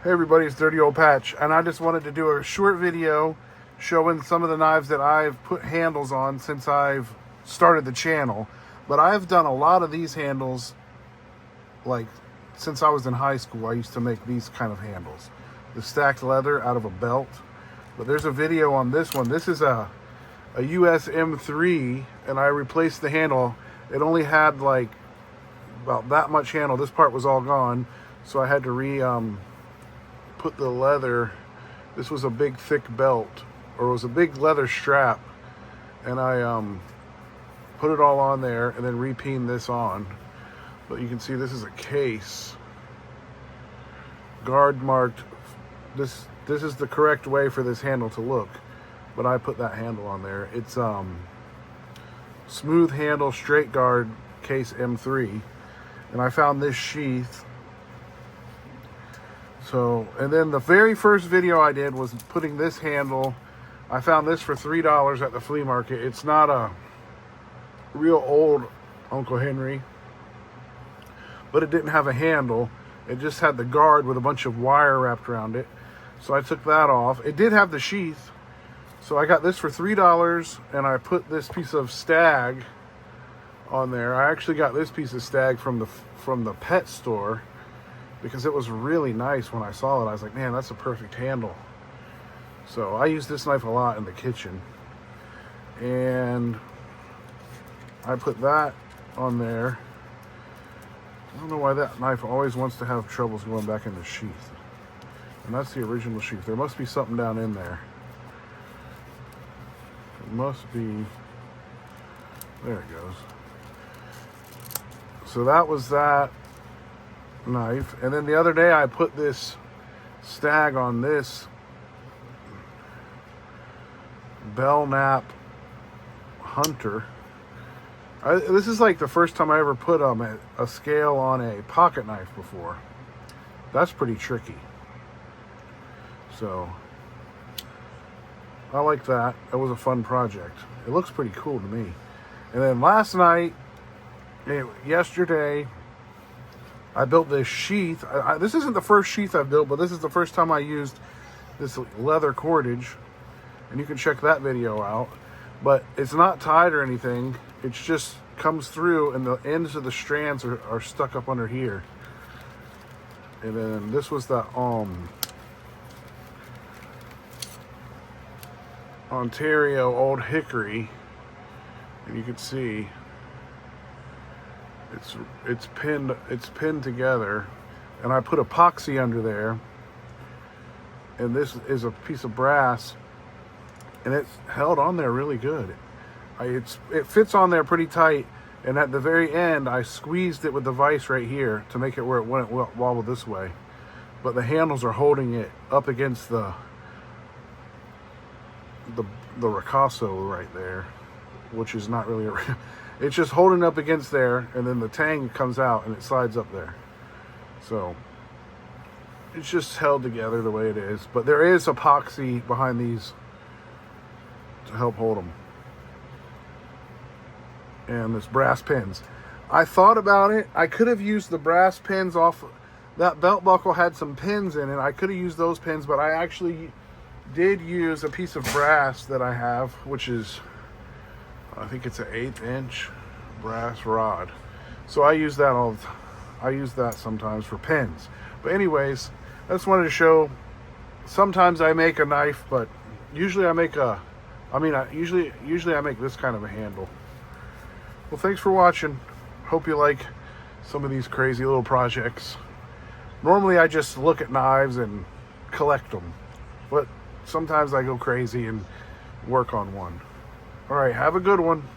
Hey everybody, it's Dirty Old Patch, and I just wanted to do a short video showing some of the knives that I've put handles on since I've started the channel. But I've done a lot of these handles, like, since I was in high school. I used to make these kind of handles. The stacked leather out of a belt. But there's a video on this one. This is a US M3, and I replaced the handle. It only had like about that much handle. This part was all gone, so I had to put the leather. This was a big thick belt, or it was a big leather strap, and I put it all on there and then repined this on. But you can see this is a case, guard marked. This is the correct way for this handle to look, but I put that handle on there. It's smooth handle, straight guard, case M3, and I found this sheath. So, and then the very first video I did was putting this handle. I found this for $3 at the flea market. It's not a real old Uncle Henry, but it didn't have a handle. It just had the guard with a bunch of wire wrapped around it. So I took that off. It did have the sheath. So I got this for $3, and I put this piece of stag on there. I actually got this piece of stag from the pet store, because it was really nice when I saw it. I was like, man, that's a perfect handle. So I use this knife a lot in the kitchen. And I put that on there. I don't know why that knife always wants to have troubles going back in the sheath. And that's the original sheath. There must be something down in there. It must be. There it goes. So that was that knife. And then the other day I put this stag on this Belknap Hunter. This is like the first time I ever put a scale on a pocket knife before. That's pretty tricky. So I like that. That was a fun project. It looks pretty cool to me. And then last night, yesterday, I built this sheath. This isn't the first sheath I've built, but this is the first time I used this leather cordage. And you can check that video out. But it's not tied or anything. It just comes through, and the ends of the strands are stuck up under here. And then this was the Ontario Old Hickory. And you can see it's pinned together, and I put epoxy under there, and this is a piece of brass, and it's held on there really good. It fits on there pretty tight, and at the very end I squeezed it with the vise right here to make it where it wouldn't wobble this way, but the handles are holding it up against the ricasso right there, which is not really it's just holding up against there, and then the tang comes out and it slides up there. So it's just held together the way it is, but there is epoxy behind these to help hold them. And this brass pins. I thought about it. I could have used the brass pins off that belt buckle, had some pins in it. I could have used those pins, but I actually did use a piece of brass that I have, which is, I think it's an 1/8 inch brass rod. So I use that I use that sometimes for pins. But anyways, I just wanted to show. Sometimes I make a knife, but usually I make usually I make this kind of a handle. Well, thanks for watching. Hope you like some of these crazy little projects. Normally I just look at knives and collect them, but sometimes I go crazy and work on one. All right, have a good one.